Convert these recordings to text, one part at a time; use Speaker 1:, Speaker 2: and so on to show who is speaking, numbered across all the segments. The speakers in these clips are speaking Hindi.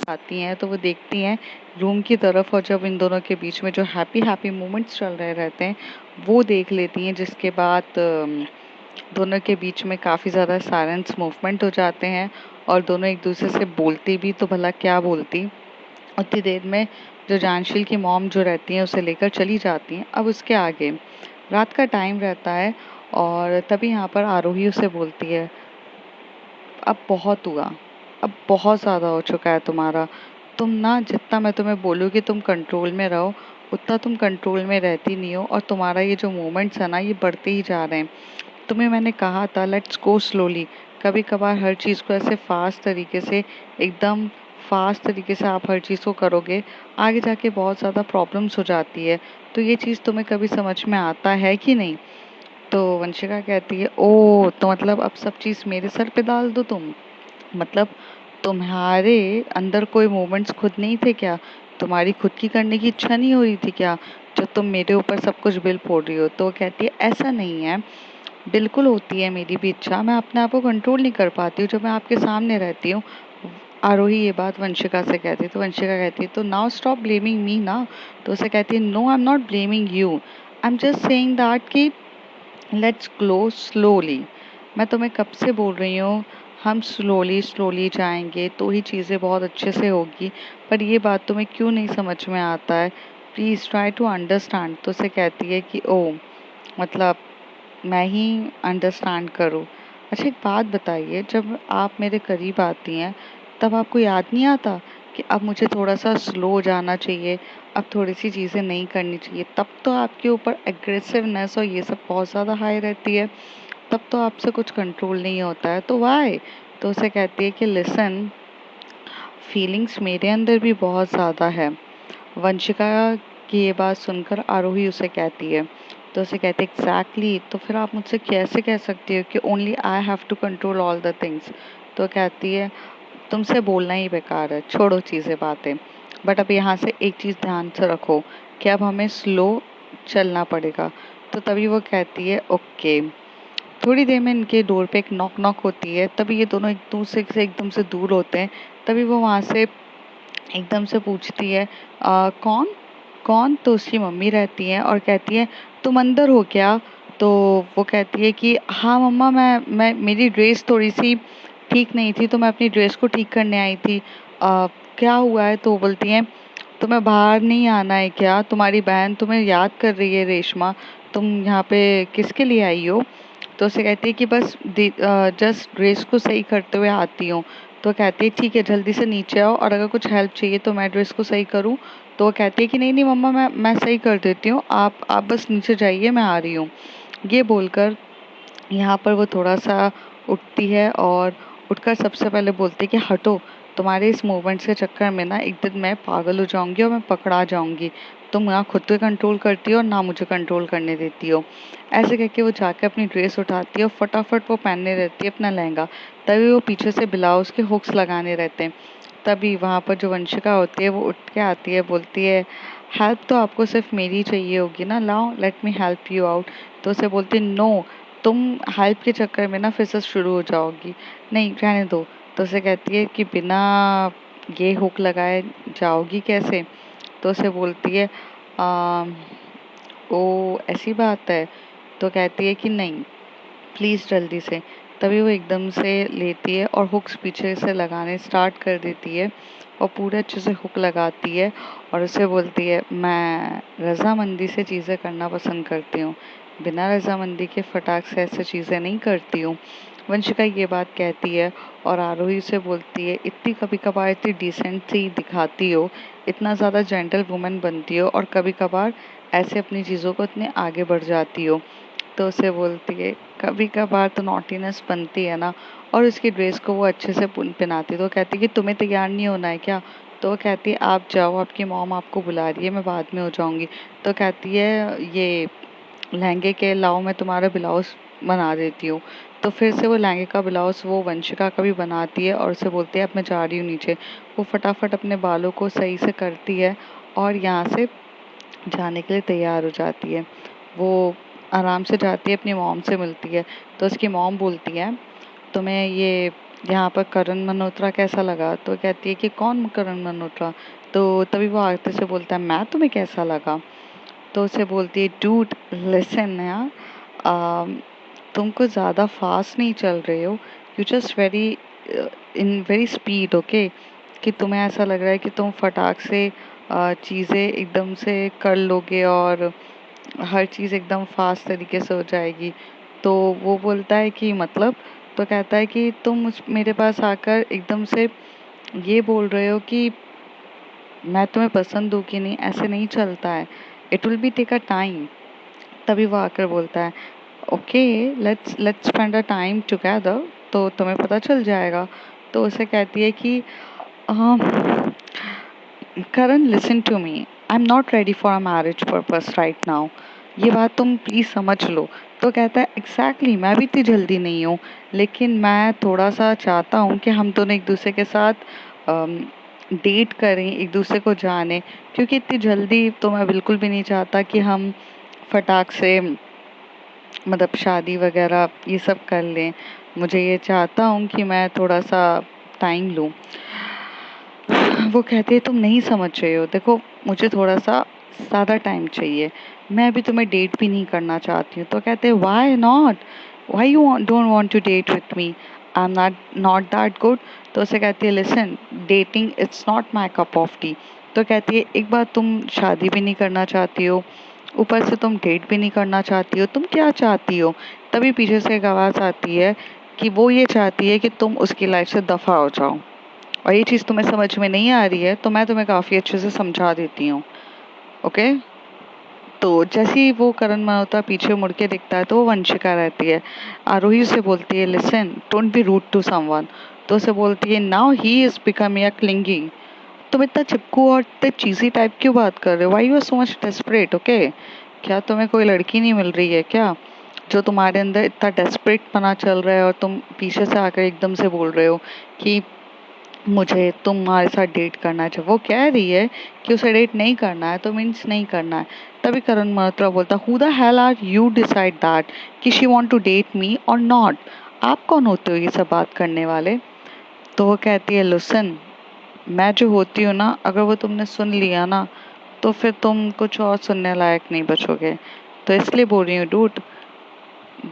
Speaker 1: आती हैं तो वो देखती हैं रूम की तरफ, और जब इन दोनों के बीच में जो हैप्पी हैप्पी मोमेंट्स चल रहे रहते हैं वो देख लेती हैं, जिसके बाद दोनों के बीच में काफ़ी ज़्यादा साइलेंस मूवमेंट हो जाते हैं और दोनों एक दूसरे से बोलती भी तो भला क्या बोलती। उतनी देर में जो जानशील की मॉम जो रहती हैं उसे लेकर चली जाती हैं। अब उसके आगे रात का टाइम रहता है और तभी यहाँ पर आरोही उसे बोलती है, अब बहुत हुआ, अब बहुत ज़्यादा हो चुका है तुम्हारा। तुम ना, जितना मैं तुम्हें बोलूँ कि तुम कंट्रोल में रहो, उतना तुम कंट्रोल में रहती नहीं हो और तुम्हारा ये जो मोमेंट्स है ना ये बढ़ते ही जा रहे हैं। तुम्हें मैंने कहा था लेट्स गो स्लोली। कभी कभार हर चीज़ को ऐसे फास्ट तरीके से, एकदम फास्ट तरीके से आप हर चीज़ को करोगे, आगे जाके बहुत ज़्यादा प्रॉब्लम्स हो जाती है। तो ये चीज़ तुम्हें कभी समझ में आता है कि नहीं? तो वंशिका कहती है, ओ तो मतलब अब सब चीज़ मेरे सर पे डाल दो तुम? मतलब तुम्हारे अंदर कोई मोमेंट्स खुद नहीं थे क्या? तुम्हारी खुद की करने की इच्छा नहीं हो रही थी क्या, जो तुम मेरे ऊपर सब कुछ बिल फोड़ रही हो? तो वो कहती है, ऐसा नहीं है, बिल्कुल होती है मेरी भी इच्छा, मैं अपने आप को कंट्रोल नहीं कर पाती हूँ जब मैं आपके सामने रहती हूँ। आरोही ये बात वंशिका से कहती है तो वंशिका कहती है, तो नाउ स्टॉप ब्लेमिंग मी ना। तो उसे कहती है, no I am not blaming you, I am just saying that कि लेट्स ग्लो स्लोली। मैं तुम्हें कब से बोल रही हूँ हम स्लोली स्लोली जाएंगे तो ही चीज़ें बहुत अच्छे से होगी, पर ये बात तुम्हें क्यों नहीं समझ में आता है? Please try to understand. तो उसे कहती है कि ओ मतलब मैं ही अंडरस्टैंड करूँ। अच्छा एक बात बताइए, जब आप मेरे करीब आती हैं तब आपको याद नहीं आता कि अब मुझे थोड़ा सा स्लो जाना चाहिए, अब थोड़ी सी चीज़ें नहीं करनी चाहिए? तब तो आपके ऊपर एग्रेसिवनेस और ये सब बहुत ज़्यादा हाई रहती है, तब तो आपसे कुछ कंट्रोल नहीं होता है, तो वाई? तो उसे कहती है कि लिसन, फीलिंग्स मेरे अंदर भी बहुत ज़्यादा है। वंशिका की ये बात सुनकर आरोही उसे कहती है, तो उसे कहते हैं, एग्जैक्टली, तो फिर आप मुझसे कैसे कह सकती हो कि only I have to control all the things? तो कहती है, तुमसे बोलना ही बेकार है, छोड़ो चीज़ें बातें, बट अब यहाँ से एक चीज़ ध्यान से रखो कि अब हमें स्लो चलना पड़ेगा। तो तभी वो कहती है, ओके। थोड़ी देर में इनके डोर पे एक नॉक नॉक होती है, तभी ये दोनों एक दूसरे से एकदम से दूर होते हैं। तभी वो वहाँ से एकदम से पूछती है, कौन कौन? तो उसकी मम्मी रहती है और कहती है, तुम अंदर हो क्या? तो वो कहती है कि हाँ मम्मा, मैं मेरी ड्रेस थोड़ी सी ठीक नहीं थी तो मैं अपनी ड्रेस को ठीक करने आई थी। क्या हुआ है? तो वो बोलती है, तुम्हें बाहर नहीं आना है क्या? तुम्हारी बहन तुम्हें याद कर रही है रेशमा, तुम यहाँ पे किसके लिए आई हो? तो उसे कहती है कि बस जस्ट ड्रेस को सही करते हुए आती हूँ। तो कहती है, ठीक है, जल्दी से नीचे आओ और अगर कुछ हेल्प चाहिए तो मैं ड्रेस को सही करूँ? तो वो कहती है कि नहीं नहीं मम्मा, मैं सही कर देती हूँ, आप बस नीचे जाइए, मैं आ रही हूँ। ये बोलकर यहाँ पर वो थोड़ा सा उठती है और उठकर सबसे पहले बोलती है कि हटो, तुम्हारे इस मूवमेंट्स के चक्कर में ना एक दिन मैं पागल हो जाऊंगी और मैं पकड़ा जाऊंगी। तुम ना खुद पे कंट्रोल करती हो और ना मुझे कंट्रोल करने देती हो। ऐसे करके वो जाकर अपनी ड्रेस उठाती है और फटाफट वो पहनने रहती है अपना लहंगा। तभी वो पीछे से ब्लाउज के हुक्स लगाने रहते हैं। तभी वहाँ पर जो वंशिका होती है वो उठ के आती है, बोलती है, हेल्प तो आपको सिर्फ मेरी चाहिए होगी ना, लाओ let me help you out. तो उसे बोलती है, नो, तुम हेल्प के चक्कर में ना फिर से शुरू हो जाओगी, नहीं रहने दो। तो उसे कहती है कि बिना ये हुक लगाए जाओगी कैसे? तो उसे बोलती है, "आ, ओ ऐसी बात है?" तो कहती है कि नहीं, प्लीज़ जल्दी से। तभी वो एकदम से लेती है और हुक्स पीछे से लगाने स्टार्ट कर देती है और पूरे अच्छे से हुक लगाती है और उसे बोलती है, मैं रज़ामंदी से चीज़ें करना पसंद करती हूँ, बिना रज़ामंदी के फटाक से ऐसे चीज़ें नहीं करती हूँ। वंशिका ये बात कहती है और आरोही से बोलती है, इतनी कभी कभार इतनी डिसेंट सी दिखाती हो, इतना ज़्यादा जेंटल वुमन बनती हो और कभी कभार ऐसे अपनी चीज़ों को इतने आगे बढ़ जाती हो। तो उसे बोलती है, कभी कभार तो नॉटीनेस बनती है ना। और उसकी ड्रेस को वो अच्छे से पहनाती है। तो वो कहती है कि तुम्हें तैयार नहीं होना है क्या? तो वो कहती है, आप जाओ, आपकी मॉम आपको बुला रही है, मैं बाद में हो जाऊंगी। तो कहती है, ये लहंगे के लाओ, मैं तुम्हारा ब्लाउज बना देती हूँ। तो फिर से वो लहंगे का ब्लाउज वो वंशिका का भी बनाती है और उसे बोलती है, अब मैं जा रही हूँ नीचे। वो फटाफट अपने बालों को सही से करती है और यहाँ से जाने के लिए तैयार हो जाती है। वो आराम से जाती है, अपनी मॉम से मिलती है। तो उसकी मॉम बोलती है, तुम्हें ये यहाँ पर करण मल्होत्रा कैसा लगा? तो कहती है कि कौन करण मल्होत्रा? तो तभी वो आरती से बोलता है मैं तुम्हें कैसा लगा? तो उसे बोलती है डूड लिसन यार, तुम कुछ ज़्यादा फास्ट नहीं चल रहे हो, you just very in very speed okay, कि तुम्हें ऐसा लग रहा है कि तुम फटाक से चीज़ें एकदम से कर लोगे और हर चीज़ एकदम फास्ट तरीके से हो जाएगी। तो वो बोलता है कि मतलब, तो कहता है कि तुम मेरे पास आकर एकदम से ये बोल रहे हो कि मैं तुम्हें पसंद हूँ कि नहीं, ऐसे नहीं चलता है, it will be take a time. तभी वो आकर बोलता है okay, let's spend a time together, तो तुम्हें पता चल जाएगा। तो उसे कहती है कि Karan listen to me, I am not ready for a marriage purpose right now, ये बात तुम प्लीज़ समझ लो। तो कहता है एग्जैक्टली मैं भी इतनी जल्दी नहीं हूँ, लेकिन मैं थोड़ा सा चाहता हूँ कि हम दोनों एक दूसरे के साथ डेट करें, एक दूसरे को जाने, क्योंकि इतनी जल्दी तो मैं बिल्कुल भी नहीं चाहता कि हम फटाक से मतलब शादी वगैरह ये सब कर लें। मुझे ये चाहता हूँ कि मैं थोड़ा सा टाइम लूँ। वो कहती है तुम नहीं समझ रहे हो, देखो मुझे थोड़ा सा ज़्यादा टाइम चाहिए, मैं अभी तुम्हें डेट भी नहीं करना चाहती हूँ। तो कहते हैं why not, why you don't want to date with me, I am not that good. तो उसे कहती है listen, dating it's not my cup of tea. तो कहती है एक बार तुम शादी भी नहीं करना चाहती हो, ऊपर से तुम डेट भी नहीं करना चाहती हो, तुम क्या चाहती हो? तभी पीछे से एक आवाज़ आती है कि वो ये चाहती है कि तुम उसकी लाइफ से दफ़ा हो जाओ, और ये चीज़ तुम्हें समझ में नहीं आ रही है तो मैं तुम्हें काफ़ी अच्छे से समझा देती हूँ ओके। तो जैसे ही वो करण मल्होत्रा पीछे मुड़ के दिखता है तो वो वंशिका रहती है। आरोही से बोलती है listen don't be rude to someone. तो उसे बोलती है now he is becoming a clingy. तुम इतना चिपकू और इतने चीज़ी टाइप क्यों बात कर रहे हो? Why you are so much desperate okay? क्या तुम्हें कोई लड़की नहीं मिल रही है क्या, जो तुम्हारे अंदर इतना डेस्परेट पना चल रहा है और तुम पीछे से आकर एकदम से बोल रहे हो कि मुझे तुम्हारे साथ डेट करना है? जब वो कह रही है कि उसे डेट नहीं करना है तो मीन्स नहीं करना है। तभी करण मल्होत्रा बोलता who the hell are you decide that कि she want to date me or not, आप कौन होते हो ये सब बात करने वाले? तो वो कहती है लिसन, मैं जो होती हूँ ना, अगर वो तुमने सुन लिया ना तो फिर तुम कुछ और सुनने लायक नहीं बचोगे, तो इसलिए बोल रही हूँ डूड,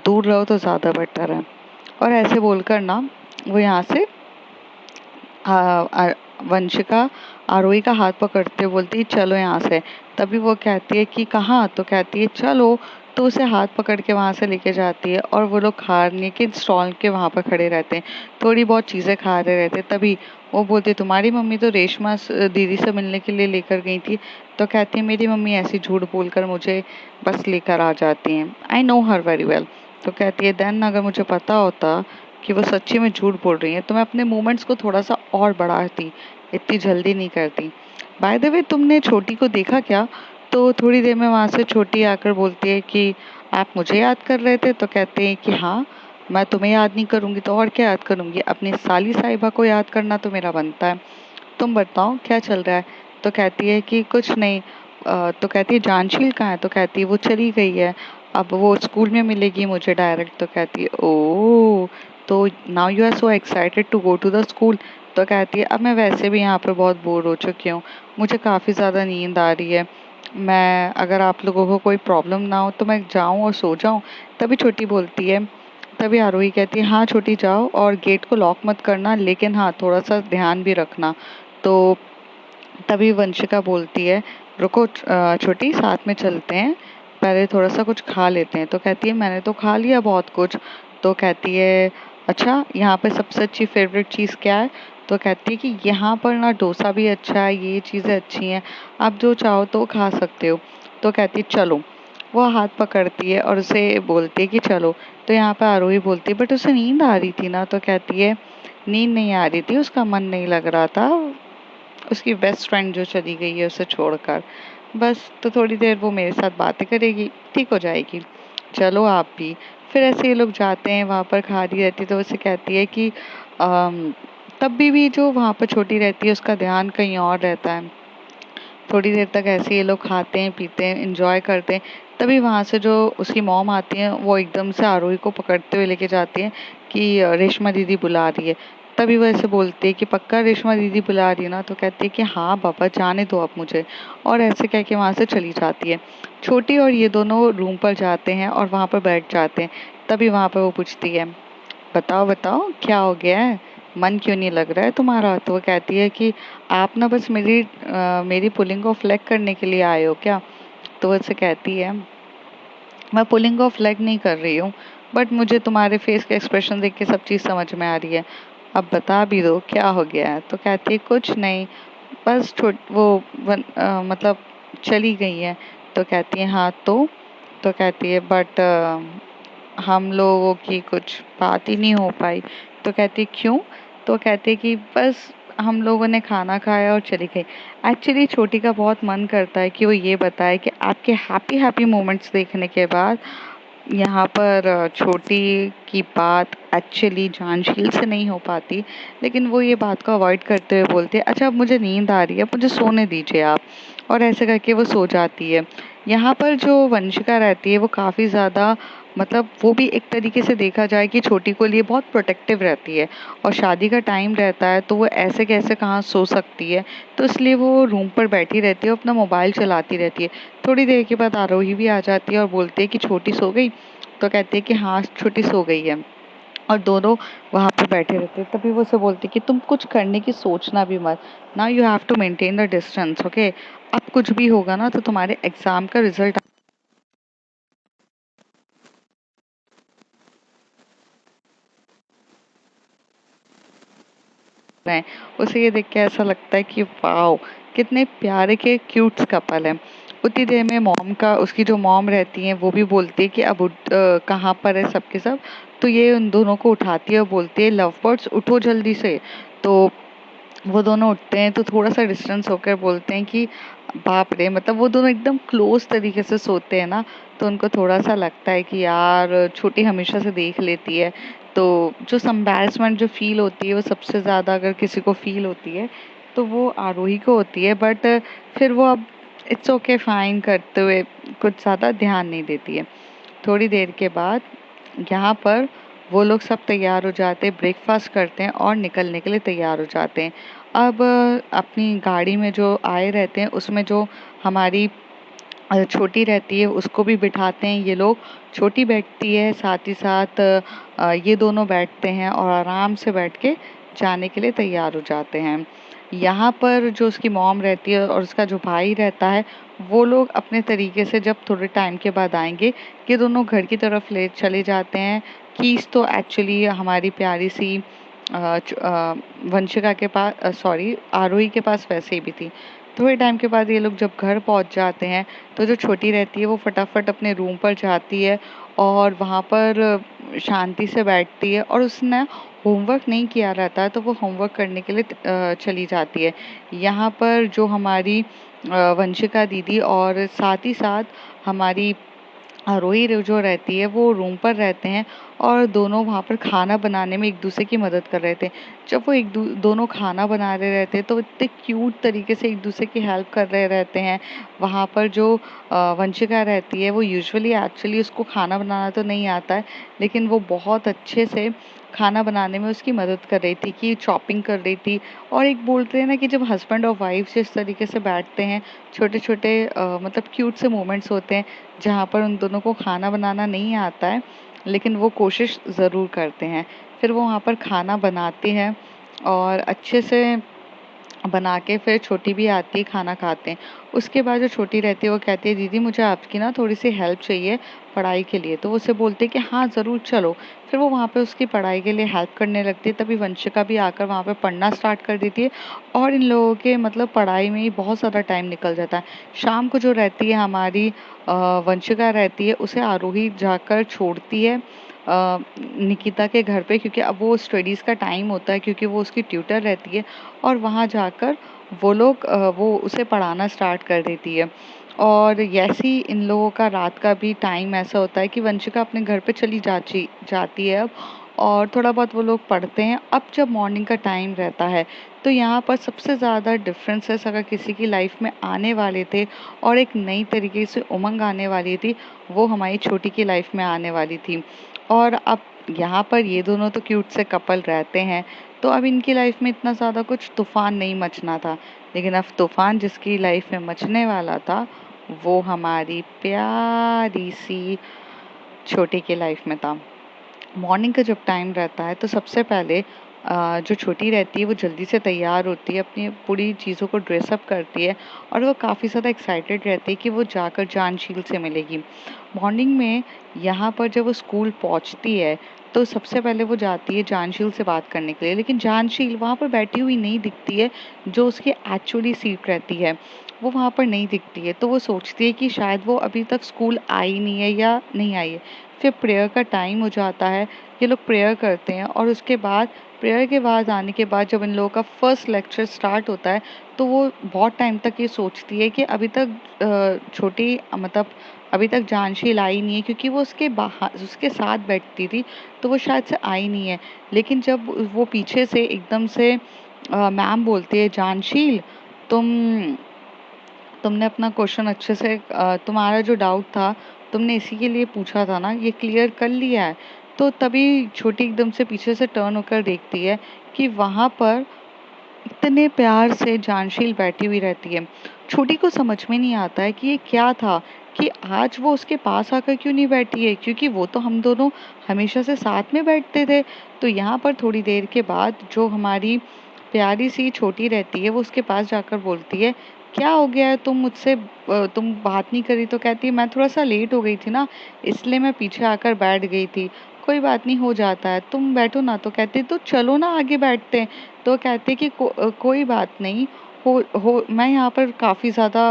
Speaker 1: दूर रहो तो ज़्यादा बेटर है। और ऐसे बोलकर ना वो यहाँ से वंशिका आरोही का हाथ पकड़ते हुए बोलती है चलो यहाँ से। तभी वो कहती है कि कहाँ? तो कहती है चलो। तो उसे हाथ पकड़ के वहाँ से लेके जाती है और वो लोग खाने के स्टॉल के वहाँ पर खड़े रहते हैं, थोड़ी बहुत चीज़ें खा रहे रहते हैं। तभी वो बोलती है तुम्हारी मम्मी तो रेशमा दीदी से मिलने के लिए लेकर गई थी। तो कहती है मेरी मम्मी ऐसी झूठ बोलकर मुझे बस लेकर आ जाती हैं, I know her very well. तो कहती है देन अगर मुझे पता होता कि वो सच्ची में झूठ बोल रही है तो मैं अपने मूवमेंट्स को थोड़ा सा और बढ़ाती, इतनी जल्दी नहीं करती। बाय द वे तुमने छोटी को देखा क्या? तो थोड़ी देर में वहाँ से छोटी आकर बोलती है कि आप मुझे याद कर रहे थे? तो कहते हैं कि हाँ, मैं तुम्हें याद नहीं करूँगी तो और क्या याद करूँगी, अपनी साली साहिबा को याद करना तो मेरा बनता है। तुम बताओ क्या चल रहा है? तो कहती है कि कुछ नहीं। तो कहती है जानशील कहाँ है? तो कहती है वो चली गई है, अब वो स्कूल में मिलेगी मुझे डायरेक्ट। तो कहती है ओह, तो now you are so excited to go to the school. तो कहती है अब मैं वैसे भी यहाँ पर बहुत बोर हो चुकी हूँ, मुझे काफ़ी ज़्यादा नींद आ रही है, मैं अगर आप लोगों को कोई प्रॉब्लम ना हो तो मैं जाऊँ और सो जाऊँ। तभी छोटी बोलती है, तभी आरोही कहती है हाँ छोटी जाओ और गेट को लॉक मत करना, लेकिन हाँ थोड़ा सा ध्यान भी रखना। तो तभी वंशिका बोलती है रुको छोटी साथ में चलते हैं, पहले थोड़ा सा कुछ खा लेते हैं। तो कहती है मैंने तो खा लिया बहुत कुछ। तो कहती है अच्छा यहाँ पे सबसे अच्छी फेवरेट चीज़ क्या है? तो कहती है कि यहाँ पर ना डोसा भी अच्छा है, ये चीज़ें अच्छी हैं, आप जो चाहो तो खा सकते हो। तो कहती है चलो। वो हाथ पकड़ती है और उसे बोलती है कि चलो। तो यहाँ पे आरोही बोलती है बट उसे नींद आ रही थी ना। तो कहती है नींद नहीं आ रही थी, उसका मन नहीं लग रहा था, उसकी बेस्ट फ्रेंड जो चली गई है उसे छोड़कर, बस तो थोड़ी देर वो मेरे साथ बातें करेगी, ठीक हो जाएगी, चलो आप भी। फिर ऐसे ये लोग जाते हैं, वहाँ पर खा रही रहती है तो उसे कहती है कि तब भी जो वहाँ पर छोटी रहती है उसका ध्यान कहीं और रहता है। थोड़ी देर तक ऐसे ये लोग खाते हैं पीते हैं एंजॉय करते हैं। तभी वहाँ से जो उसकी मॉम आती है वो एकदम से आरोही को पकड़ते हुए लेके जाती है कि रेशमा दीदी बुला रही है। तभी वो ऐसे बोलती है कि पक्का रेशमा दीदी बुला रही है ना? तो कहती है कि हाँ पापा, जाने दो आप मुझे। और ऐसे कह के वहाँ से चली जाती है। छोटी और ये दोनों रूम पर जाते हैं और वहाँ पर बैठ जाते हैं। तभी वहाँ पर वो पूछती है, बताओ बताओ क्या हो गया है, मन क्यों नहीं लग रहा है तुम्हारा? तो वो कहती है कि आप ना बस मेरी पुलिंग ऑफ लेग करने के लिए आए हो क्या? तो वो ऐसे कहती है, मैं पुलिंग ऑफ लेग नहीं कर रही हूँ, बट मुझे तुम्हारे फेस का एक्सप्रेशन देख के सब चीज़ समझ में आ रही है। अब बता भी दो क्या हो गया है? तो कहती है कुछ नहीं, बस मतलब चली गई है। तो कहती है हाँ तो कहती है बट हम लोगों की कुछ बात ही नहीं हो पाई। तो कहती है क्यों? तो कहती है कि बस हम लोगों ने खाना खाया और चली गई। एक्चुअली छोटी का बहुत मन करता है कि वो ये बताए कि आपके हैप्पी हैप्पी मोमेंट्स देखने के बाद यहाँ पर छोटी की बात एक्चुअली जानशील से नहीं हो पाती, लेकिन वो ये बात को अवॉइड करते हुए बोलती है, अच्छा अब मुझे नींद आ रही है, मुझे सोने दीजिए आप। और ऐसे करके वो सो जाती है। यहाँ पर जो वंशिका रहती है वो काफ़ी ज़्यादा, मतलब वो भी एक तरीके से देखा जाए कि छोटी को लिए बहुत प्रोटेक्टिव रहती है। और शादी का टाइम रहता है तो वो ऐसे कैसे कहाँ सो सकती है। तो इसलिए वो रूम पर बैठी रहती है, अपना मोबाइल चलाती रहती है। थोड़ी देर के बाद आरोही भी आ जाती है और बोलती है कि छोटी सो गई? तो कहती है कि हाँ छोटी सो गई है। और दोनों वहाँ पे बैठे रहते हैं। तभी वो उसे बोलती है कि तुम कुछ करने की सोचना भी मत। Now you have to maintain the distance, okay? अब कुछ भी होगा ना तो तुम्हारे एग्जाम का रिजल्ट है। उसे ये देख के ऐसा लगता है कि वाओ, कितने प्यारे के क्यूट कपल है। उतनी देर में मॉम का, उसकी जो मॉम रहती है वो भी बोलती है कि अब कहाँ पर है सबके सब। तो ये उन दोनों को उठाती है और बोलती है लव बर्ड्स उठो जल्दी से। तो वो दोनों उठते हैं तो थोड़ा सा डिस्टेंस होकर बोलते हैं कि बाप रे, मतलब वो दोनों एकदम क्लोज तरीके से सोते हैं ना। तो उनको थोड़ा सा लगता है कि यार छोटी हमेशा से देख लेती है। तो जो एम्बैरेसमेंट जो फील होती है वो सबसे ज़्यादा अगर किसी को फील होती है तो वो आरोही को होती है। बट फिर वो अब इट्स ओके फाइन करते हुए कुछ ज़्यादा ध्यान नहीं देती है। थोड़ी देर के बाद यहाँ पर वो लोग सब तैयार हो जाते हैं, ब्रेकफास्ट करते हैं और निकलने के लिए तैयार हो जाते हैं। अब अपनी गाड़ी में जो आए रहते हैं उसमें जो हमारी छोटी रहती है उसको भी बिठाते हैं ये लोग। छोटी बैठती है, साथ ही साथ ये दोनों बैठते हैं और आराम से बैठ के जाने के लिए तैयार हो जाते हैं। यहाँ पर जो उसकी मॉम रहती है और उसका जो भाई रहता है वो लोग अपने तरीके से जब थोड़े टाइम के बाद आएंगे, ये दोनों घर की तरफ ले चले जाते हैं। कीज तो एक्चुअली हमारी प्यारी सी वंशिका के पास, सॉरी आरोही के पास वैसे ही भी थी। थोड़े टाइम के बाद ये लोग जब घर पहुंच जाते हैं तो जो छोटी रहती है वो फटाफट अपने रूम पर जाती है और वहाँ पर शांति से बैठती है। और उसने होमवर्क नहीं किया रहता है तो वो होमवर्क करने के लिए चली जाती है। यहाँ पर जो हमारी वंशिका दीदी और साथ ही साथ हमारी आरोही जो रहती है वो रूम पर रहते हैं और दोनों वहाँ पर खाना बनाने में एक दूसरे की मदद कर रहे थे। जब वो दोनों खाना बना रहे रहते हैं तो इतने क्यूट तरीके से एक दूसरे की हेल्प कर रहे रहते हैं। वहाँ पर जो वंशिका रहती है वो यूजुअली एक्चुअली उसको खाना बनाना तो नहीं आता है, लेकिन वो बहुत अच्छे से खाना बनाने में उसकी मदद कर रही थी, कि चॉपिंग कर रही थी। और एक बोलते हैं ना कि जब हस्बैंड और वाइफ जिस तरीके से बैठते हैं, छोटे छोटे मतलब क्यूट से मोमेंट्स होते हैं जहाँ पर उन दोनों को खाना बनाना नहीं आता है, लेकिन वो कोशिश ज़रूर करते हैं। फिर वो वहाँ पर खाना बनाते हैं और अच्छे से बना के फिर छोटी भी आती है, खाना खाते हैं। उसके बाद जो छोटी रहती है वो कहती है दीदी मुझे आपकी ना थोड़ी सी हेल्प चाहिए पढ़ाई के लिए। तो वो उसे बोलते हैं कि हाँ ज़रूर चलो। फिर वो वहाँ पे उसकी पढ़ाई के लिए हेल्प करने लगती है। तभी वंशिका भी आकर वहाँ पे पढ़ना स्टार्ट कर देती है और इन लोगों के मतलब पढ़ाई में ही बहुत ज़्यादा टाइम निकल जाता है। शाम को जो रहती है हमारी वंशिका रहती है उसे आरोही जाकर छोड़ती है निकिता के घर पे, क्योंकि अब वो स्टडीज़ का टाइम होता है, क्योंकि वो उसकी ट्यूटर रहती है। और वहाँ जाकर वो उसे पढ़ाना स्टार्ट कर देती है। और जैसे ही इन लोगों का रात का भी टाइम ऐसा होता है कि वंशिका अपने घर पे चली जाती है अब। और थोड़ा बहुत वो लोग पढ़ते हैं। अब जब मॉर्निंग का टाइम रहता है तो यहाँ पर सबसे ज़्यादा डिफरेंसेस अगर किसी की लाइफ में आने वाले थे और एक नई तरीके से उमंग आने वाली थी, वो हमारी छोटी की लाइफ में आने वाली थी। और अब यहाँ पर ये दोनों तो क्यूट से कपल रहते हैं, तो अब इनकी लाइफ में इतना ज़्यादा कुछ तूफान नहीं मचना था। लेकिन अब तूफान जिसकी लाइफ में मचने वाला था वो हमारी प्यारी सी छोटी की लाइफ में था। मॉर्निंग का जब टाइम रहता है तो सबसे पहले जो छोटी रहती है वो जल्दी से तैयार होती है, अपनी पूरी चीज़ों को ड्रेसअप करती है और वो काफ़ी ज़्यादा एक्साइटेड रहती है कि वो जाकर जानशील से मिलेगी। मॉर्निंग में यहाँ पर जब वो स्कूल पहुँचती है तो सबसे पहले वो जाती है जानशील से बात करने के लिए, लेकिन जानशील वहाँ पर बैठी हुई नहीं दिखती है। जो उसकी एक्चुअली सीट रहती है वो वहाँ पर नहीं दिखती है, तो वो सोचती है कि शायद वो अभी तक स्कूल आई नहीं है या नहीं आई है। फिर प्रेयर का टाइम हो जाता है, ये लोग प्रेयर करते हैं और उसके बाद प्रेयर के बाद आने के बाद जब इन लोगों का फर्स्ट लेक्चर स्टार्ट होता है तो वो बहुत टाइम तक ये सोचती है कि अभी तक छोटी मतलब अभी तक जानशील आई नहीं है, क्योंकि वो उसके साथ बैठती थी तो वो शायद से आई नहीं है। लेकिन जब वो पीछे से एकदम से मैम बोलती है, जानशील तुम तुमने अपना क्वेश्चन अच्छे से तुम्हारा जो डाउट था तुमने इसी के लिए पूछा था ना, ये क्लियर कर लिया है। तो तभी छोटी एकदम से पीछे से टर्न होकर देखती है कि वहाँ पर इतने प्यार से जानशील बैठी हुई रहती है। छोटी को समझ में नहीं आता है कि ये क्या था, कि आज वो उसके पास आकर क्यों नहीं बैठी है, क्योंकि वो तो हम दोनों हमेशा से साथ में बैठते थे। तो यहाँ पर थोड़ी देर के बाद जो हमारी प्यारी सी छोटी रहती है वो उसके पास जाकर बोलती है, क्या हो गया है, तुम मुझसे तुम बात नहीं करी। तो कहती है, मैं थोड़ा सा लेट हो गई थी ना, इसलिए मैं पीछे आकर बैठ गई थी। कोई बात नहीं, हो जाता है, तुम बैठो ना। तो कहती तो चलो ना आगे बैठते हैं। तो कहते कि कोई बात नहीं, हो मैं यहाँ पर काफ़ी ज़्यादा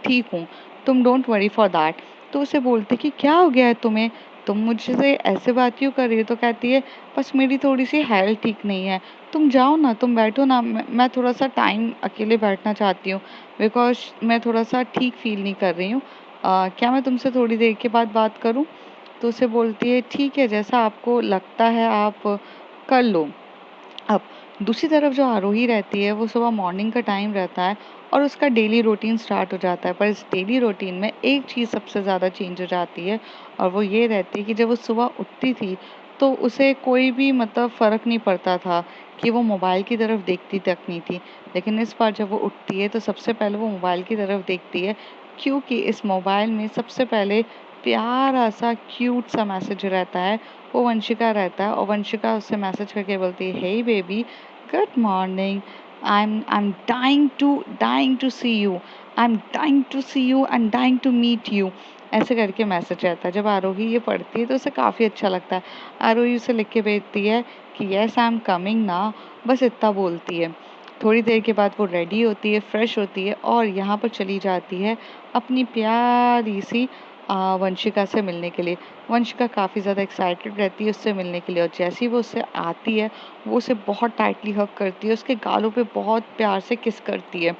Speaker 1: ठीक हूँ, तुम डोंट वरी फॉर दैट। तो उसे बोलते कि क्या हो गया है तुम्हें, तुम मुझसे ऐसे बात क्यों कर रही हो। तो कहती है, बस मेरी थोड़ी सी हेल्थ ठीक नहीं है, तुम जाओ ना, तुम बैठो ना, मैं थोड़ा सा टाइम अकेले बैठना चाहती हूँ, बिकॉज मैं थोड़ा सा ठीक फील नहीं कर रही हूँ। क्या मैं तुमसे थोड़ी देर के बाद बात करूँ। तो उसे बोलती है, ठीक है, जैसा आपको लगता है आप कर लो। अब दूसरी तरफ जो आरोही रहती है वो सुबह मॉर्निंग का टाइम रहता है और उसका डेली रूटीन स्टार्ट हो जाता है, पर इस डेली रूटीन में एक चीज़ सबसे ज़्यादा चेंज हो जाती है और वो ये रहती है कि जब वो सुबह उठती थी तो उसे कोई भी मतलब फ़र्क नहीं पड़ता था कि वो मोबाइल की तरफ देखती तक नहीं थी। लेकिन इस बार जब वो उठती है तो सबसे पहले वो मोबाइल की तरफ देखती है, क्योंकि इस मोबाइल में सबसे पहले प्यारा सा क्यूट सा मैसेज रहता है, वो वंशिका रहता है और वंशिका उससे मैसेज करके बोलती है, hey baby, good morning, I am dying to see you, I am dying to see you and dying to meet you. ऐसे करके मैसेज रहता है। जब आरोही ये पढ़ती है तो उसे काफ़ी अच्छा लगता है। आरोही उसे लिख के भेजती है कि यस आई एम कमिंग ना, बस इतना बोलती है। थोड़ी देर के बाद वो रेडी होती है, फ्रेश होती है और यहाँ पर चली जाती है अपनी प्यारी सी वंशिका से मिलने के लिए। वंशिका काफ़ी ज़्यादा एक्साइटेड रहती है उससे मिलने के लिए और जैसे ही वो उससे आती है वो उसे बहुत टाइटली हग करती है, उसके गालों पे बहुत प्यार से किस करती है।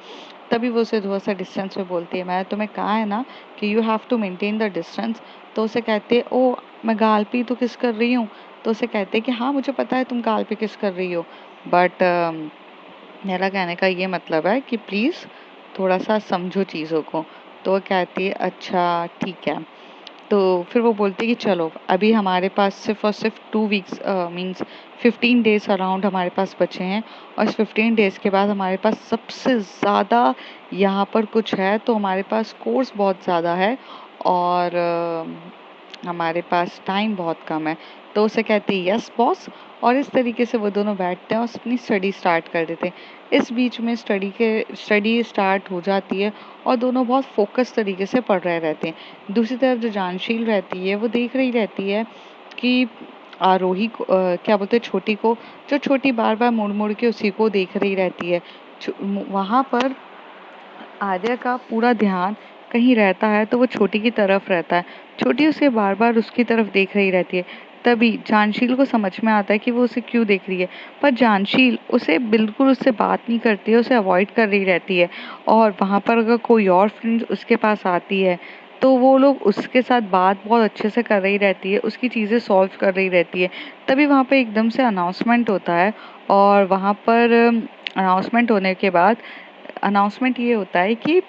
Speaker 1: तभी वो उसे थोड़ा सा डिस्टेंस में बोलती है, मैंने तुम्हें कहा है ना कि you have to maintain the distance. तो उसे कहते हैं, ओ मैं गाल पे ही तो किस कर रही हूँ। तो उसे कहते हैं कि हाँ मुझे पता है तुम गाल पे किस कर रही हो, बट मेरा कहने का ये मतलब है कि प्लीज़ थोड़ा सा समझो चीज़ों को। तो वो कहती है, अच्छा ठीक है। तो फिर वो बोलती है कि चलो अभी हमारे पास सिर्फ और सिर्फ 2 वीक्स मीन्स 15 डेज़ अराउंड हमारे पास बचे हैं और इस 15 डेज़ के बाद हमारे पास सबसे ज़्यादा यहाँ पर कुछ है, तो हमारे पास कोर्स बहुत ज़्यादा है और हमारे पास टाइम बहुत कम है। तो उसे कहते हैं, यस बॉस। और इस तरीके से वो दोनों बैठते हैं और अपनी स्टडी स्टार्ट कर देते हैं। इस बीच में स्टडी स्टार्ट हो जाती है और दोनों बहुत फोकस तरीके से पढ़ रहे रहते हैं। दूसरी तरफ जो जानशील रहती है वो देख रही रहती है कि आरोही को क्या बोलते हैं, छोटी को, जो छोटी बार बार मुड़ मुड़ के उसी को देख रही रहती है। वहाँ पर आर्या का पूरा ध्यान कहीं रहता है तो वो छोटी की तरफ रहता है। छोटी उसे बार बार उसकी तरफ देख रही रहती है। तभी जानशील को समझ में आता है कि वो उसे क्यों देख रही है, पर जानशील उसे बिल्कुल उससे बात नहीं करती है, उसे अवॉइड कर रही रहती है। और वहाँ पर अगर कोई और फ्रेंड उसके पास आती है तो वो लोग उसके साथ बात बहुत अच्छे से कर रही रहती है, उसकी चीज़ें सॉल्व कर रही रहती है। तभी वहाँ पे एकदम से अनाउंसमेंट होता है और वहाँ पर अनाउंसमेंट होने के बाद अनाउंसमेंट ये होता है कि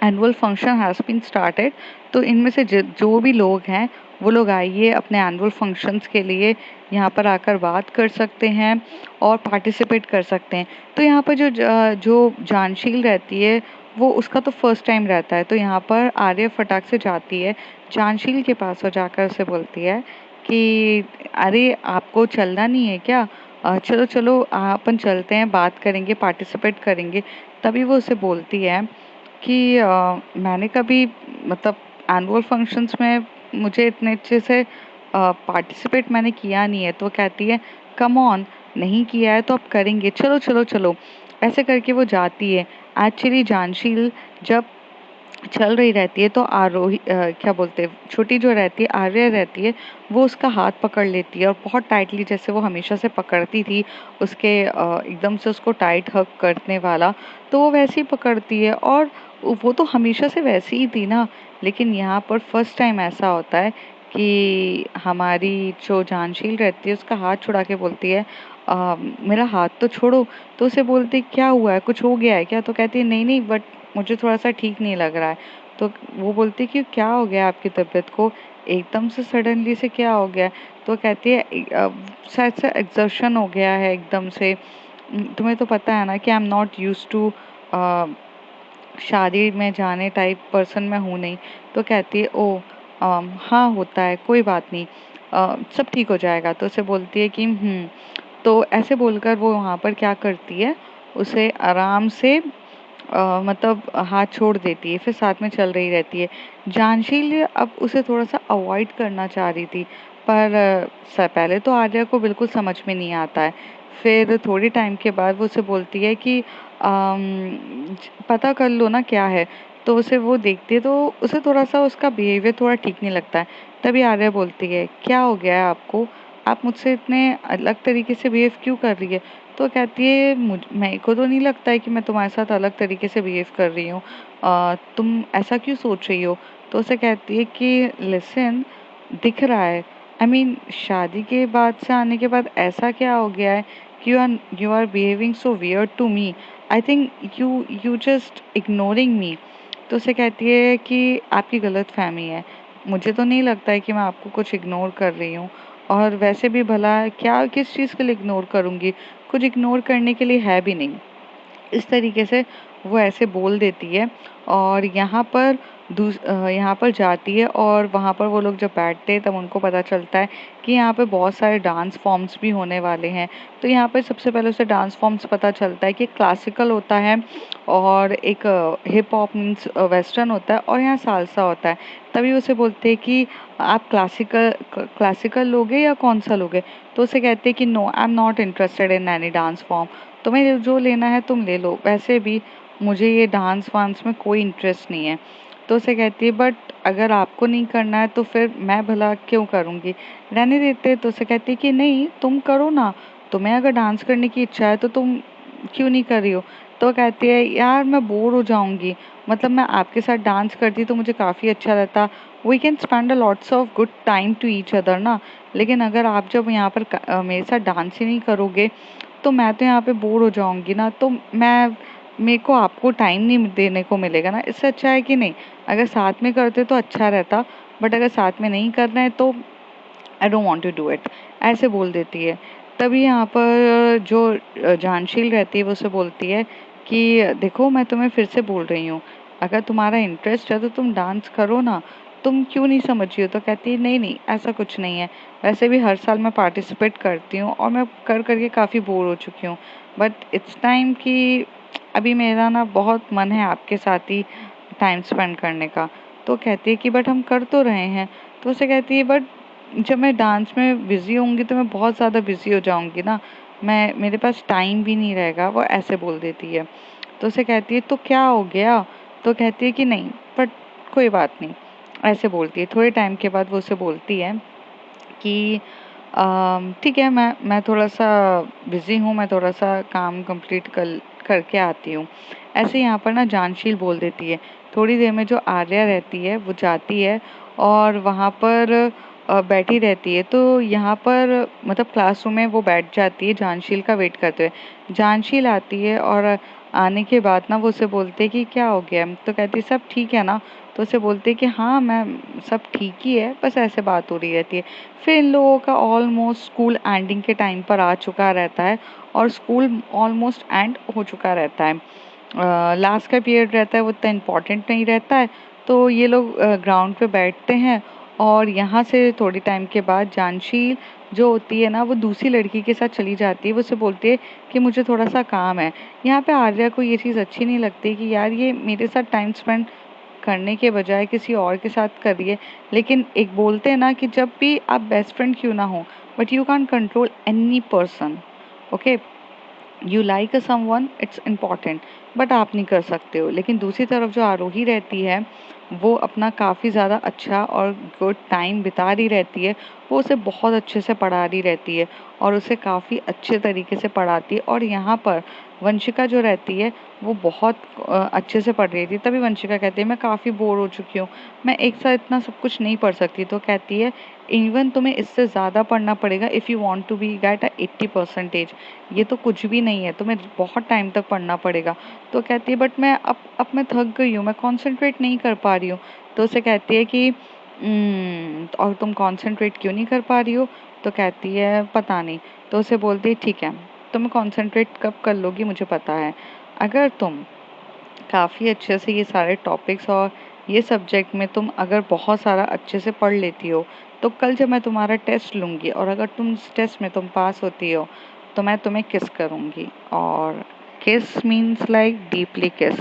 Speaker 1: annual function has been started. तो इनमें से जो भी लोग हैं वो लोग आइए अपने एनुअल फंक्शंस के लिए यहाँ पर आकर बात कर सकते हैं और पार्टिसिपेट कर सकते हैं। तो यहाँ पर जो जानशील रहती है वो उसका तो फर्स्ट टाइम रहता है, तो यहाँ पर आर्या फटाक से जाती है जानशील के पास और जाकर उसे बोलती है कि अरे आपको चलना नहीं है क्या? चलो चलो अपन चलते हैं, बात करेंगे, पार्टिसिपेट करेंगे। तभी वो उसे बोलती है कि मैंने कभी मतलब एनुअल फंक्शंस में मुझे इतने अच्छे से पार्टिसिपेट मैंने किया नहीं है। तो वो कहती है कम ऑन, नहीं किया है तो अब करेंगे, चलो चलो चलो। ऐसे करके वो जाती है। एक्चुअली जानशील जब चल रही रहती है तो क्या बोलते हैं, छोटी जो रहती है आर्या रहती है, वो उसका हाथ पकड़ लेती है और बहुत टाइटली, जैसे वो हमेशा से पकड़ती थी उसके एकदम से उसको टाइट हग करने वाला, तो वो वैसे ही पकड़ती है। और वो तो हमेशा से वैसी ही थी ना, लेकिन यहाँ पर फर्स्ट टाइम ऐसा होता है कि हमारी जो जानशील रहती है उसका हाथ छुड़ा के बोलती है मेरा हाथ तो छोड़ो। तो उसे बोलती क्या हुआ है, कुछ हो गया है क्या? तो कहती है नहीं नहीं, बट मुझे थोड़ा-सा ठीक नहीं लग रहा है। तो वो बोलती कि क्या हो गया आपकी तबीयत को? एकदम से सडनली से क्या हो गया है? तो कहती है शायद से एक्सर्शन हो गया है एकदम से। तुम्हें तो पता है ना कि I am not used to a, शादी में जाने टाइप पर्सन मैं हूँ नहीं। तो कहती है ओह! हाँ होता है, कोई बात नहीं। सब ठीक हो जाएगा। तो उसे बोलती है कि तो ऐसे बोलकर वो वहाँ पर क्या करती है, उसे आराम से मतलब हाथ छोड़ देती है, फिर साथ में चल रही रहती है। जानशील अब उसे थोड़ा-सा अवॉइड करना चाह रही थी, पर पहले तो आर्या को बिल्कुल समझ में नहीं आता है। फिर थोड़े टाइम के बाद वो उसे बोलती है कि पता कर लो ना क्या है। तो उसे वो देखती है तो उसे थोड़ा-सा उसका बिहेवियर थोड़ा ठीक नहीं लगता है। तभी आर्या बोलती है, क्या हो गया है आपको? आप मुझसे इतने अलग तरीके से बिहेव क्यों कर रही है? तो कहती है मेरे को तो नहीं लगता है कि मैं तुम्हारे साथ अलग तरीके से बिहेव कर रही हूँ। तुम ऐसा क्यों सोच रही हो? तो उसे कहती है कि लिसन, दिख रहा है। आई मीन शादी के बाद से आने के बाद ऐसा क्या हो गया है कि you are behaving so weird to me. I think you just ignoring me. तो उसे कहती है कि आपकी गलतफ़हमी है। मुझे तो नहीं लगता है कि मैं आपको कुछ इग्नोर कर रही हूँ, और वैसे भी भला क्या किस चीज़ के लिए इग्नोर करूँगी? कुछ इग्नोर करने के लिए है भी नहीं। इस तरीके से वो ऐसे बोल देती है। और यहाँ पर जाती है और वहाँ पर वो लोग जब बैठते हैं तब उनको पता चलता है कि यहाँ पे बहुत सारे डांस फॉर्म्स भी होने वाले हैं। तो यहाँ पे सबसे पहले उसे डांस फॉर्म्स पता चलता है कि क्लासिकल होता है और एक हिप हॉप मीन्स वेस्टर्न होता है और यहाँ सालसा होता है। तभी उसे बोलते हैं कि आप क्लासिकल लोगे या कौन सा लोगे? तो उसे कहते हैं कि no, I am not interested in any dance form. तुम्हें जो लेना है तुम ले लो, वैसे भी मुझे ये डांस वांस में कोई इंटरेस्ट नहीं है। तो उसे कहती है बट अगर आपको नहीं करना है तो फिर मैं भला क्यों करूँगी, रहने देते। तो उसे कहती है कि नहीं तुम करो ना, तुम्हें अगर डांस करने की इच्छा है तो तुम क्यों नहीं कर रही हो? तो वो कहती है यार मैं बोर हो जाऊँगी, मतलब मैं आपके साथ डांस करती तो मुझे काफ़ी अच्छा रहता, we can spend a lots of good time to each other ना। लेकिन अगर आप जब यहाँ पर मेरे साथ डांस ही नहीं करोगे तो मैं तो यहाँ पे बोर हो जाऊँगी ना, तो मेरे को आपको टाइम नहीं देने को मिलेगा ना। इससे अच्छा है कि नहीं, अगर साथ में करते तो अच्छा रहता, बट अगर साथ में नहीं करना है तो I don't want to do it, ऐसे बोल देती है। तभी यहाँ पर जो जानशील रहती है वो उसे बोलती है कि देखो मैं तुम्हें फिर से बोल रही हूँ, अगर तुम्हारा इंटरेस्ट है तो तुम डांस करो ना, तुम क्यों नहीं समझ रही हो? तो कहती है नहीं नहीं ऐसा कुछ नहीं है, वैसे भी हर साल मैं पार्टिसिपेट करती हूँ और मैं कर करके काफ़ी बोर हो चुकी हूँ, बट इट्स टाइम कि अभी मेरा ना बहुत मन है आपके साथ ही टाइम स्पेंड करने का। तो कहती है कि बट हम कर तो रहे हैं। तो उसे कहती है बट जब मैं डांस में बिज़ी होंगी तो मैं बहुत ज़्यादा बिज़ी हो जाऊँगी ना, मैं मेरे पास टाइम भी नहीं रहेगा, वो ऐसे बोल देती है। तो उसे कहती है तो क्या हो गया? तो कहती है कि नहीं बट कोई बात नहीं, ऐसे बोलती है। थोड़े टाइम के बाद वो उसे बोलती है कि ठीक है, मैं थोड़ा-सा बिज़ी हूँ, मैं थोड़ा-सा काम कंप्लीट करके आती हूँ। ऐसे यहाँ पर ना जानशील बोल देती है। थोड़ी देर में जो आर्या रहती है वो जाती है और वहाँ पर बैठी रहती है। तो यहाँ पर मतलब क्लासरूम में वो बैठ जाती है जानशील का वेट करते हुए। जानशील आती है और आने के बाद ना वो उसे बोलते हैं कि क्या हो गया? तो कहती है सब ठीक है ना? तो उसे बोलते हैं कि हाँ मैम सब ठीक ही है, बस ऐसे बात हो रही रहती है। फिर इन लोगों का ऑलमोस्ट स्कूल एंडिंग के टाइम पर आ चुका रहता है और स्कूल ऑलमोस्ट एंड हो चुका रहता है। लास्ट का पीरियड रहता है वो इतना इम्पोर्टेंट नहीं रहता है। तो ये लोग ग्राउंड पे बैठते हैं और यहाँ से थोड़ी टाइम के बाद जानशील जो होती है ना वो दूसरी लड़की के साथ चली जाती है। वो उसे बोलती है कि मुझे थोड़ा सा काम है। यहाँ पे आर्या को ये चीज़ अच्छी नहीं लगती कि यार ये मेरे साथ टाइम स्पेंड करने के बजाय किसी और के साथ कर रही है। लेकिन एक बोलते हैं ना कि जब भी आप बेस्ट फ्रेंड क्यों ना हो, but you can control any person. Okay, you like a someone it's important, but आप नहीं कर सकते हो। लेकिन दूसरी तरफ जो आरोही रहती है वो अपना काफ़ी ज़्यादा अच्छा और गुड टाइम बिता रही रहती है। वो उसे बहुत अच्छे से पढ़ा रही रहती है और उसे काफ़ी अच्छे तरीके से पढ़ाती है। और यहाँ पर वंशिका जो रहती है वो बहुत अच्छे से पढ़ रही थी। तभी वंशिका कहती है मैं काफ़ी बोर हो चुकी हूँ, मैं एक साथ इतना सब कुछ नहीं पढ़ सकती। तो कहती है इवन तुम्हें इससे ज़्यादा पढ़ना पड़ेगा if you want to be get a 80%। ये तो कुछ भी नहीं है, तुम्हें बहुत टाइम तक पढ़ना पड़ेगा। तो कहती है बट अब मैं थक गई हूँ, मैं कॉन्सेंट्रेट नहीं कर पा रही हूँ। तो उसे कहती है कि और तुम कॉन्सेंट्रेट क्यों नहीं कर पा रही हो? तो कहती है पता नहीं। तो उसे बोलती है ठीक है, तुम कॉन्सेंट्रेट कब कर लोगी मुझे पता है। अगर तुम काफ़ी अच्छे से ये सारे टॉपिक्स और ये सब्जेक्ट में तुम अगर बहुत सारा अच्छे से पढ़ लेती हो, तो कल जब मैं तुम्हारा टेस्ट लूँगी और अगर तुम इस टेस्ट में तुम पास होती हो तो मैं तुम्हें किस करूँगी। और kiss means like deeply kiss,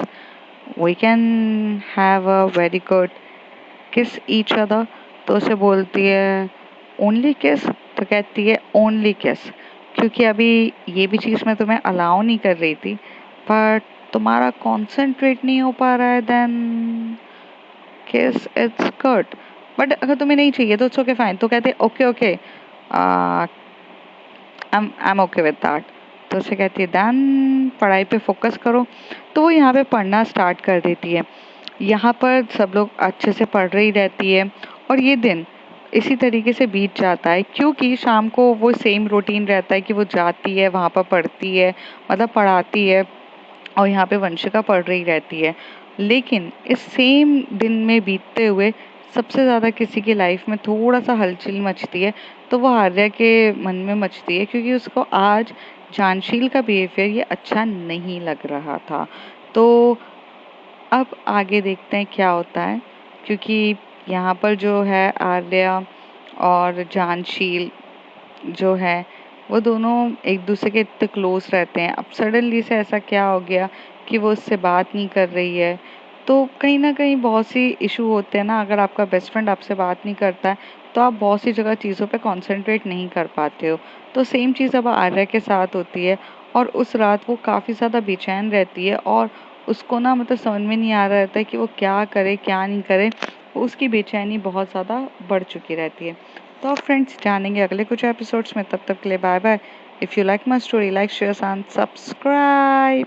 Speaker 1: we can have a very good kiss each other. तो उसे बोलती है ओनली किस? तो कहती है ओनली किस, क्योंकि अभी ये भी चीज़ मैं तुम्हें अलाउ नहीं कर रही थी, बट तुम्हारा कॉन्सेंट्रेट नहीं हो पा रहा है, देन किस इट्स गुड। बट अगर तुम्हें नहीं चाहिए तो इट्स ओके फाइन। तो कहते okay okay, I am okay with that. तो उसे कहती है देन पढ़ाई पे फोकस करो। तो वो यहाँ पे पढ़ना स्टार्ट कर देती है। यहाँ पर सब लोग अच्छे से पढ़ रही रहती है और ये दिन इसी तरीके से बीत जाता है, क्योंकि शाम को वो सेम रूटीन रहता है कि वो जाती है वहाँ पर पढ़ती है, मतलब पढ़ाती है और यहाँ पे वंशिका पढ़ रही रहती है। लेकिन इस सेम दिन में बीतते हुए सबसे ज़्यादा किसी की लाइफ में थोड़ा सा हलचल मचती है, तो वो आर्या के मन में मचती है, क्योंकि उसको आज जानशील का बिहेवियर ये अच्छा नहीं लग रहा था। तो अब आगे देखते हैं क्या होता है, क्योंकि यहाँ पर जो है आर्या और जानशील जो है वो दोनों एक दूसरे के इतने क्लोज रहते हैं। अब सडनली से ऐसा क्या हो गया कि वो उससे बात नहीं कर रही है। तो कहीं ना कहीं बहुत सी इशू होते हैं ना, अगर आपका बेस्ट फ्रेंड आपसे बात नहीं करता है तो आप बहुत सी जगह चीज़ों पे कंसंट्रेट नहीं कर पाते हो। तो सेम चीज़ अब आर्या के साथ होती है और उस रात वो काफ़ी ज़्यादा बेचैन रहती है और उसको ना मतलब समझ में नहीं आ रहा रहता है कि वो क्या करे क्या नहीं करे। उसकी बेचैनी बहुत ज़्यादा बढ़ चुकी रहती है। तो आप फ्रेंड्स जानेंगे अगले कुछ एपिसोड्स में। तब तक के लिए bye bye. If you like my story like share and subscribe.